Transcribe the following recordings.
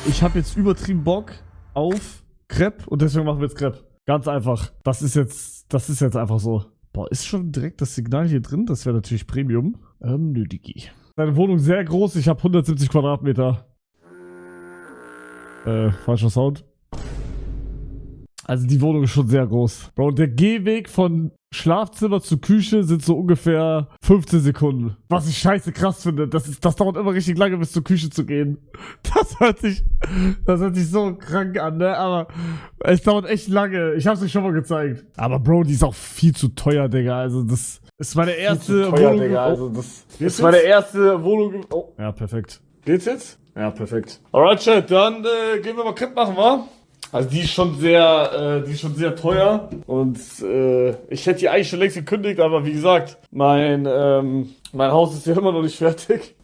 Ich habe jetzt übertrieben Bock auf Crepe und deswegen machen wir jetzt Crepe. Ganz einfach. Das ist jetzt einfach so. Boah, ist schon direkt das Signal hier drin? Das wäre natürlich Premium. Nö, Digi. Deine Wohnung sehr groß. Ich habe 170 Quadratmeter. Falscher Sound. Also die Wohnung ist schon sehr groß. Bro, der Gehweg von Schlafzimmer zu Küche sind so ungefähr 15 Sekunden. Was ich scheiße krass finde. Das dauert immer richtig lange, bis zur Küche zu gehen. Das hört sich so krank an, ne? Aber es dauert echt lange. Ich hab's euch schon mal gezeigt. Aber Bro, die ist auch viel zu teuer, Digga. Also das ist meine erste Wohnung. Digga. Also das ist meine erste Wohnung. Oh. Ja, perfekt. Geht's jetzt? Ja, perfekt. Alright, Chat, dann gehen wir mal Crepe machen, wa? Also die ist schon sehr teuer und ich hätte die eigentlich schon längst gekündigt, aber wie gesagt, mein Haus ist ja immer noch nicht fertig.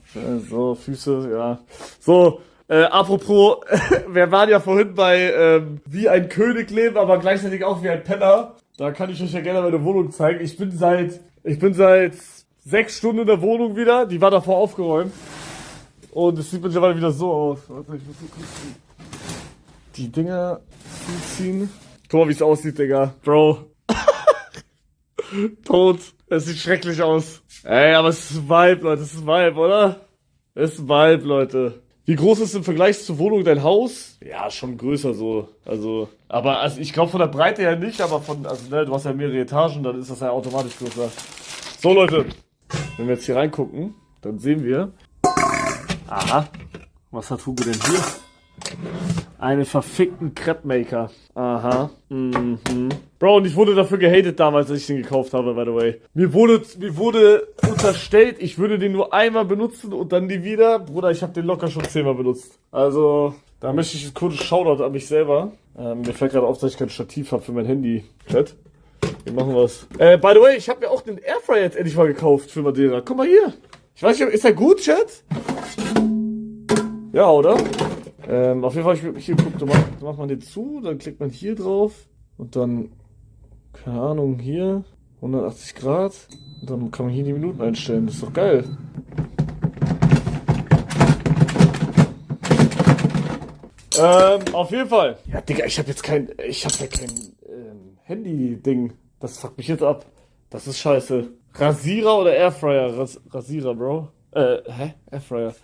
So, Füße, ja. So, apropos, wir waren ja vorhin bei wie ein König leben, aber gleichzeitig auch wie ein Penner. Da kann ich euch ja gerne meine Wohnung zeigen. Ich bin seit 6 Stunden in der Wohnung wieder, die war davor aufgeräumt. Und es sieht mittlerweile wieder so aus. Warte, ich muss mal kurz die Dinger zuziehen. Guck mal, wie es aussieht, Digga. Bro. Tot. Es sieht schrecklich aus. Ey, aber es ist ein Vibe, Leute. Es ist ein Vibe, oder? Es ist ein Vibe, Leute. Wie groß ist im Vergleich zur Wohnung dein Haus? Ja, schon größer so. Also ich glaube von der Breite her nicht, aber du hast ja mehrere Etagen, dann ist das ja automatisch größer. So, Leute. Wenn wir jetzt hier reingucken, dann sehen wir. Aha. Was hat Hugo denn hier? Einen verfickten Crepe-Maker. Aha. Mhm. Bro, und ich wurde dafür gehatet damals, als ich den gekauft habe, by the way. Mir wurde unterstellt, ich würde den nur einmal benutzen und dann nie wieder. Bruder, ich habe den locker schon 10-mal benutzt. Also, da möchte ich ein kurzes Shoutout an mich selber. Mir fällt gerade auf, dass ich kein Stativ habe für mein Handy. Chat. Wir machen was. By the way, ich habe mir auch den Airfryer jetzt endlich mal gekauft für Madeira. Guck mal hier. Ich weiß nicht, ist der gut, Chat? Ja, oder? Auf jeden Fall, hier guckt, da macht man den zu, dann klickt man hier drauf und dann, keine Ahnung, hier 180 Grad und dann kann man hier die Minuten einstellen. Das ist doch geil. Auf jeden Fall. Ja, Digga, ich habe ja kein Handy-Ding. Das fuckt mich jetzt ab. Das ist scheiße. Rasierer oder Airfryer? Rasierer, Bro. Airfryer.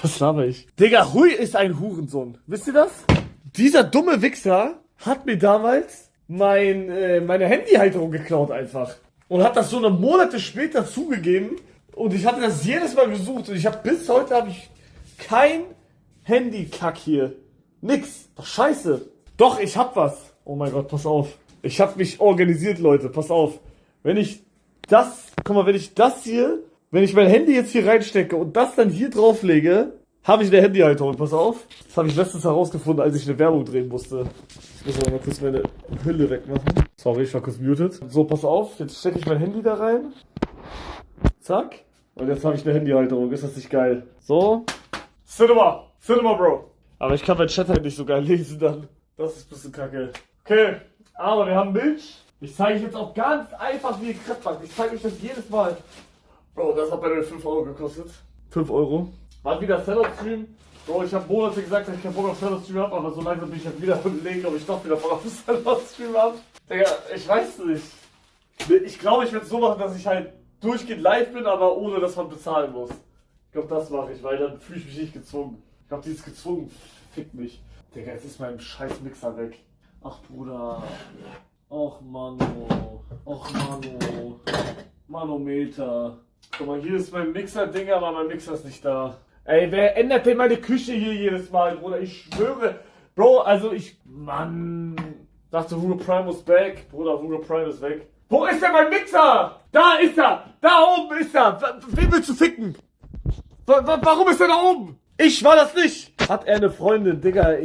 Was laber ich? Digga, Hui ist ein Hurensohn. Wisst ihr das? Dieser dumme Wichser hat mir damals meine Handyhalterung geklaut einfach. Und hat das so eine Monate später zugegeben. Und ich hatte das jedes Mal gesucht. Und bis heute habe ich kein Handykack hier. Nix. Doch scheiße. Doch, ich hab was. Oh mein Gott, pass auf. Ich hab mich organisiert, Leute. Pass auf. Wenn ich mein Handy jetzt hier reinstecke und das dann hier drauflege, habe ich eine Handyhalterung. Pass auf. Das habe ich letztens herausgefunden, als ich eine Werbung drehen musste. Ich muss aber mal kurz meine Hülle wegmachen. Sorry, ich war kurz muted. So, pass auf. Jetzt stecke ich mein Handy da rein. Zack. Und jetzt habe ich eine Handyhalterung. Ist das nicht geil? So. Cinema, Bro. Aber ich kann mein Chat halt nicht so geil lesen dann. Das ist ein bisschen kacke. Okay. Aber wir haben Milch. Ich zeige euch jetzt auch ganz einfach, wie ihr Crepe backt. Ich zeige euch das jedes Mal. Bro, das hat bei mir 5 Euro gekostet. 5 Euro. War wieder Seller-Stream. Bro, ich habe Monate gesagt, dass ich keinen Bock auf Seller-Stream habe, aber so langsam bin ich halt wieder belegt, ob ich doch wieder Bock auf Seller-Stream habe. Digga, ich weiß nicht. Ich glaube, ich werde es so machen, dass ich halt durchgehend live bin, aber ohne, dass man bezahlen muss. Ich glaube, das mache ich, weil dann fühle ich mich nicht gezwungen. Ich glaube, dieses gezwungen fickt mich. Digga, jetzt ist mein scheiß Mixer weg. Ach, Bruder. Och, Mano. Och, Mano. Manometer. Guck mal, hier ist mein Mixer-Ding, aber mein Mixer ist nicht da. Ey, wer ändert denn meine Küche hier jedes Mal, Bruder? Ich schwöre. Bro, Mann. Dachte, Hugo Prime ist back. Bruder, Hugo Prime ist weg. Wo ist denn mein Mixer? Da ist er. Da oben ist er. Wen willst du ficken? Warum ist er da oben? Ich war das nicht. Hat er eine Freundin, Digga?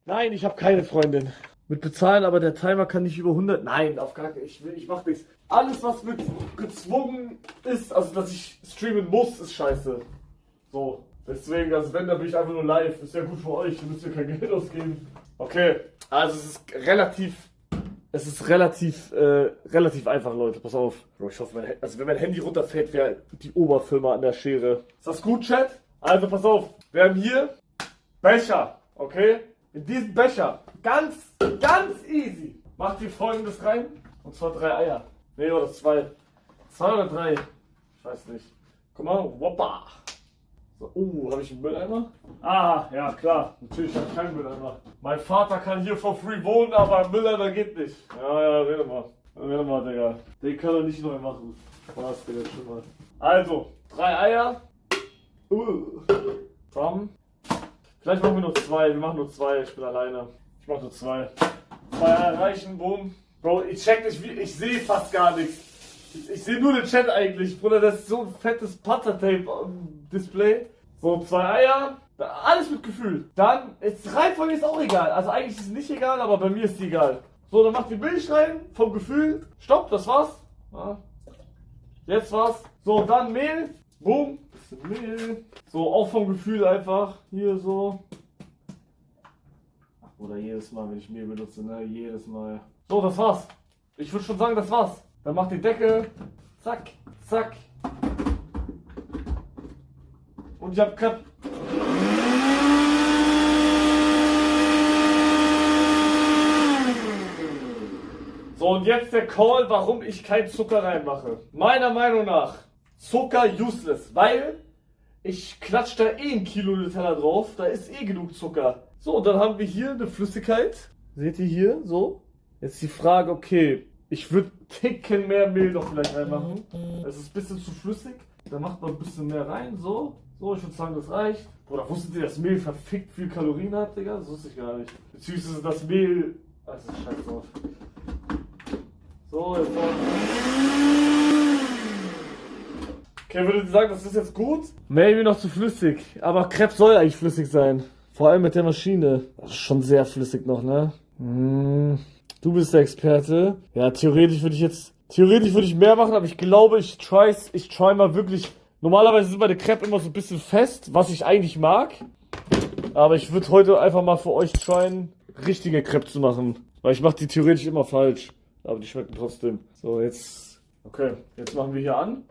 Nein, ich habe keine Freundin. Mit bezahlen, aber der Timer kann nicht über 100. Nein, auf gar keinen Fall. Ich mach nichts. Alles, was mit gezwungen ist, also dass ich streamen muss, ist scheiße. So. Deswegen, also wenn, dann bin ich einfach nur live. Ist ja gut für euch, ihr müsst ja kein Geld ausgeben. Okay. Also es ist relativ einfach, Leute. Pass auf. Bro, ich hoffe, wenn mein Handy runterfällt, wäre die Oberfirma an der Schere. Ist das gut, Chat? Also pass auf. Wir haben hier Becher. Okay? In diesen Becher. Ganz easy. Macht ihr Folgendes rein. Und zwar 3 Eier. Nee, oder 2. 2 oder 3. Ich weiß nicht. Guck mal. Woppa. So, habe ich einen Mülleimer? Ah, ja klar. Natürlich habe ich keinen Mülleimer. Mein Vater kann hier for free wohnen, aber ein Mülleimer geht nicht. Ja, rede mal. Rede mal, Digga. Den kann er nicht neu machen. Was, Digga, schon mal. Also, 3 Eier. Komm. Vielleicht machen wir nur 2. Wir machen nur 2. Ich bin alleine. Ich mach nur 2. 2 Eier reichen. Boom. Bro, ich check nicht, ich sehe fast gar nichts. Ich sehe nur den Chat eigentlich. Bruder, das ist so ein fettes Pattertape-Display. So, 2 Eier. Alles mit Gefühl. Dann, ist Reihenfolge ist auch egal. Also eigentlich ist es nicht egal, aber bei mir ist die egal. So, dann macht die Milch rein. Vom Gefühl. Stopp, das war's. Ja. Jetzt war's. So, dann Mehl. Boom. Bisschen Mehl. So, auch vom Gefühl einfach. Hier so. Ach, Bruder, jedes Mal, wenn ich Mehl benutze, ne? Jedes Mal. So, das war's. Ich würde schon sagen, das war's. Dann macht die Decke. Zack, zack. Und ich hab Crepe. So, und jetzt der Call, warum ich keinen Zucker reinmache. Meiner Meinung nach Zucker useless, weil ich klatsche da eh 1 Kilo Nutella drauf, da ist eh genug Zucker. So, und dann haben wir hier eine Flüssigkeit. Seht ihr hier, so. Jetzt die Frage, okay, ich würde Ticken mehr Mehl noch vielleicht reinmachen. Es ist ein bisschen zu flüssig. Dann macht man ein bisschen mehr rein, so. So, ich würde sagen, das reicht. Oder wusstet ihr, dass Mehl verfickt viel Kalorien hat, Digga? Das wusste ich gar nicht. Beziehungsweise das Mehl... Das ist scheiße drauf. So, jetzt noch. Okay, würdet ihr sagen, das ist jetzt gut? Maybe noch zu flüssig. Aber Crepe soll eigentlich flüssig sein. Vor allem mit der Maschine. Das ist schon sehr flüssig noch, ne? Du bist der Experte. Ja, theoretisch würde ich mehr machen, aber ich glaube, ich try mal wirklich. Normalerweise sind meine Crepe immer so ein bisschen fest, was ich eigentlich mag. Aber ich würde heute einfach mal für euch tryen, richtige Crepe zu machen. Weil ich mache die theoretisch immer falsch. Aber die schmecken trotzdem. So, jetzt. Okay, jetzt machen wir hier an.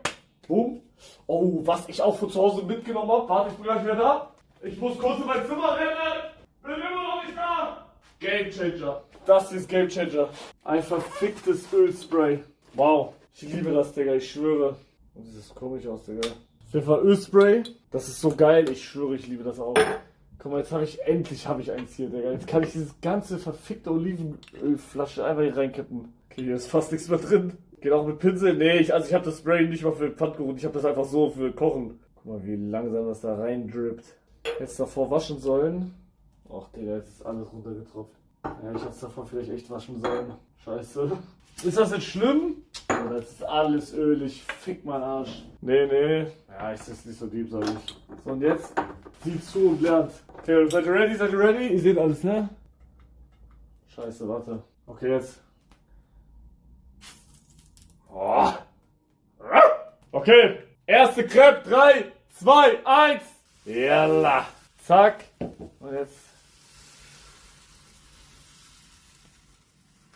Boom. Oh, was ich auch von zu Hause mitgenommen habe. Warte, ich bin gleich wieder da. Ich muss kurz in mein Zimmer rennen. Bin immer noch nicht da. Game Changer. Das hier ist Game Changer. Ein verficktes Ölspray. Wow. Ich liebe das, Digga. Ich schwöre. Und das sieht komisch aus, Digga. Auf jeden Fall Ölspray. Das ist so geil. Ich schwöre, ich liebe das auch. Guck mal, jetzt habe ich endlich eins hier, Digga. Jetzt kann ich dieses ganze verfickte Olivenölflasche einfach hier reinkippen. Okay, hier ist fast nichts mehr drin. Geht auch mit Pinsel. Nee, ich habe das Spray nicht mal für Pfannkuchen. Ich habe das einfach so für Kochen. Guck mal, wie langsam das da reindrippt. Jetzt davor waschen sollen. Och, Digga, jetzt ist alles runtergetropft. Ja, ich hätte es davor vielleicht echt waschen sollen. Scheiße. Ist das jetzt schlimm? Oder ist alles ölig? Fick mein Arsch. Nee. Ja, ist das nicht so deep, sag ich. So, und jetzt sieht zu und lernt. Okay, seid ihr ready? Seid ihr ready? Ihr seht alles, ne? Scheiße, warte. Okay, jetzt. Oh. Okay, erste Crepe. 3, 2, 1. Yalla. Zack. Und jetzt.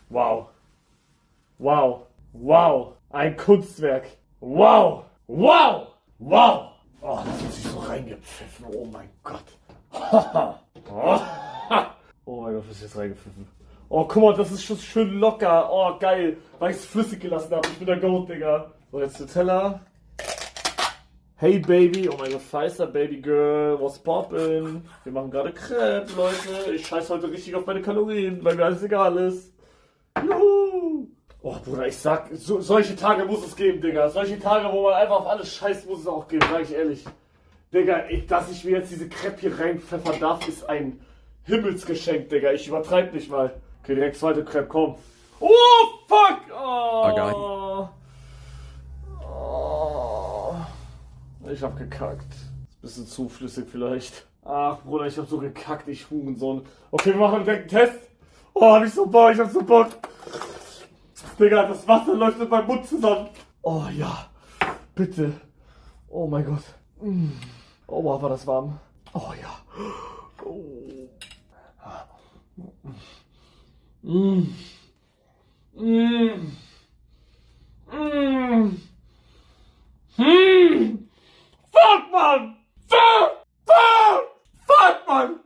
Wow. Wow. Wow. Ein Kunstwerk. Wow. Wow. Wow. Oh, das hat sich so reingepfiffen. Oh mein Gott. Oh mein Gott, was ist jetzt reingepfiffen? Oh, guck mal, das ist schon schön locker. Oh, geil. Weil ich es flüssig gelassen habe. Ich bin der Goat, Digga. So, jetzt Nutella. Hey, Baby. Oh mein Gott, Pfizer, Baby Girl. What's poppin'? Wir machen gerade Crepe, Leute. Ich scheiß heute richtig auf meine Kalorien, weil mir alles egal ist. Juhu. Oh, Bruder, ich sag, solche Tage muss es geben, Digga. Solche Tage, wo man einfach auf alles scheißt, muss es auch geben, sag ich ehrlich. Digga, dass ich mir jetzt diese Crepe hier reinpfeffern darf, ist ein Himmelsgeschenk, Digga. Ich übertreib nicht mal. Okay, direkt zweite Crepe, komm. Oh, fuck! Oh. Oh. Ich hab gekackt. Ist ein bisschen zu flüssig vielleicht. Ach, Bruder, ich hab so gekackt, ich Hurensohn. Okay, wir machen direkt einen Test. Oh, hab ich so Bock, ich hab so Bock. Digga, das Wasser läuft in meinem Mund zusammen. Oh ja, bitte. Oh mein Gott. Oh, wow, war das warm. Oh ja. Oh. Fuck, man! Fuck, man!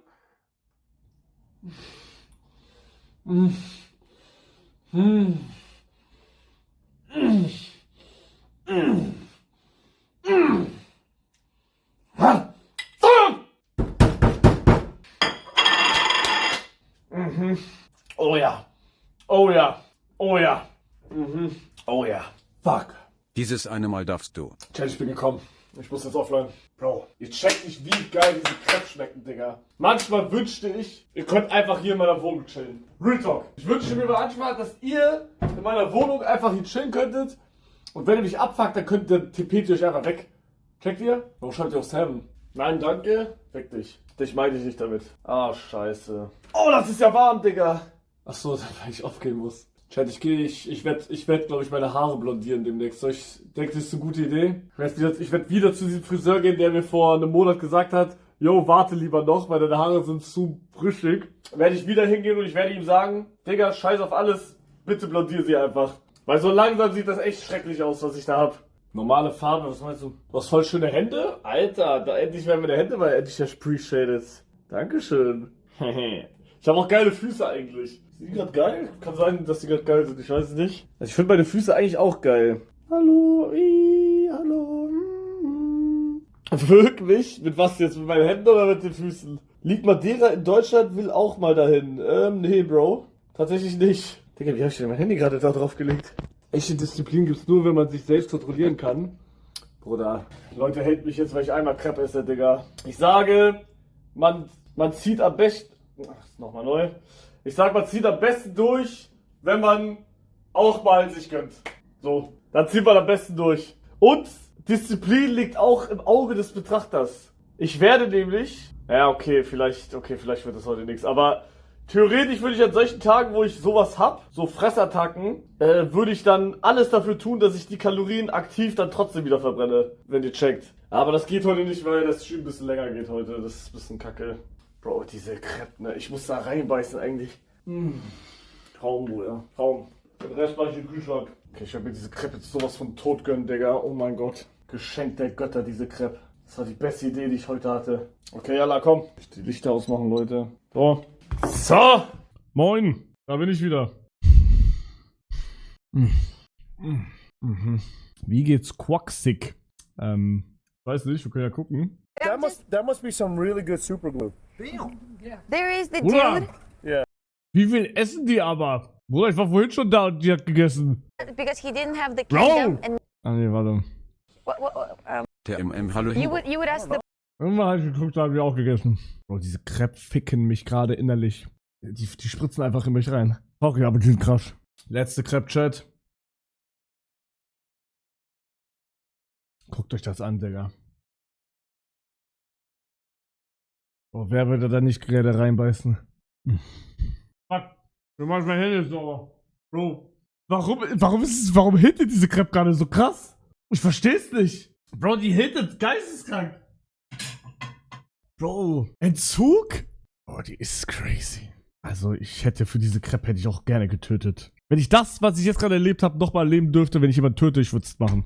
Mm. Mm. Mm. Mm. Mm. Ha. Mhm. Oh ja. Oh ja. Oh ja. Mhm. Oh ja. Fuck. Dieses eine Mal darfst du. Chat, ich bin gekommen. Ich muss jetzt offline. Bro, ihr checkt nicht, wie geil diese Crepes schmecken, Digga. Manchmal wünschte ich, ihr könnt einfach hier in meiner Wohnung chillen. Real Talk. Ich wünschte mir manchmal, dass ihr in meiner Wohnung einfach hier chillen könntet. Und wenn ihr mich abfuckt, dann könnt ihr TP euch einfach weg. Checkt ihr? Warum schreibt ihr auch Sam? Nein, danke. Weck dich. Dich meine ich nicht damit. Ah, scheiße. Oh, das ist ja warm, Digga. Achso, weil ich aufgehen muss. Chat, ich werd, glaube ich, meine Haare blondieren demnächst. Ich denke, das ist eine gute Idee. Ich werd wieder zu diesem Friseur gehen, der mir vor einem Monat gesagt hat, yo, warte lieber noch, weil deine Haare sind zu brüchig. Werde ich wieder hingehen und ich werde ihm sagen, Digga, scheiß auf alles, bitte blondier sie einfach. Weil so langsam sieht das echt schrecklich aus, was ich da hab. Normale Farbe, was meinst du? Du hast voll schöne Hände? Alter, da endlich werden meine Hände mal endlich appreciated. Dankeschön. Ich habe auch geile Füße eigentlich. Sind die gerade geil? Kann sein, dass die gerade geil sind, ich weiß es nicht. Also ich finde meine Füße eigentlich auch geil. Hallo, hallo. Wirklich? Mit was jetzt? Mit meinen Händen oder mit den Füßen? Liegt Madeira in Deutschland, will auch mal dahin. Nee, Bro. Tatsächlich nicht. Digga, wie hab ich denn mein Handy gerade da drauf gelegt? Echte Disziplin gibt's nur, wenn man sich selbst kontrollieren kann. Bruder, Leute haten mich jetzt, weil ich einmal Crepe esse, Digga. Ich sage, man zieht am besten... Ach, nochmal neu. Ich sag, man zieht am besten durch, wenn man auch mal sich gönnt. So, dann zieht man am besten durch. Und Disziplin liegt auch im Auge des Betrachters. Ich werde nämlich... Ja, okay, vielleicht wird das heute nichts, aber... Theoretisch würde ich an solchen Tagen, wo ich sowas hab, so Fressattacken, würde ich dann alles dafür tun, dass ich die Kalorien aktiv dann trotzdem wieder verbrenne, wenn ihr checkt. Aber das geht heute nicht, weil das Stream ein bisschen länger geht heute. Das ist ein bisschen kacke. Bro, diese Crepe, ne? Ich muss da reinbeißen eigentlich. Traum, Bruder. Traum. Den Rest mache ich im Kühlschrank. Okay, ich werde mir diese Crepe jetzt sowas von tot gönnen, Digga. Oh mein Gott. Geschenk der Götter, diese Crepe. Das war die beste Idee, die ich heute hatte. Okay, Jalla, komm. Ich die Lichter ausmachen, Leute. So. Moin. Da bin ich wieder. Wie geht's Quacksig? Weiß nicht, wir können ja gucken. That must be some really good super glue. There is the Bruder. dude, Wie viel essen die aber? Bruder, ich war vorhin schon da und die hat gegessen. because he didn't have the Bro. kingdom, and Ah nee, warte. Der Hallo. you would ask the Irgendwann habe ich geguckt, da haben wir auch gegessen. Bro, diese Crepe ficken mich gerade innerlich. Die spritzen einfach in mich rein. Sorry, aber die sind krass. Letzte Crepe-Chat. Guckt euch das an, Digga. Oh, wer würde da nicht gerade reinbeißen? Fuck. Du machst mein Handy sauber. Bro. Warum hittet diese Crepe gerade so krass? Ich versteh's nicht. Bro, die hittet geisteskrank. Bro, Entzug? Oh, die ist crazy. Also, für diese Crepe hätte ich auch gerne getötet. Wenn ich das, was ich jetzt gerade erlebt habe, nochmal erleben dürfte, wenn ich jemanden töte, ich würde es machen.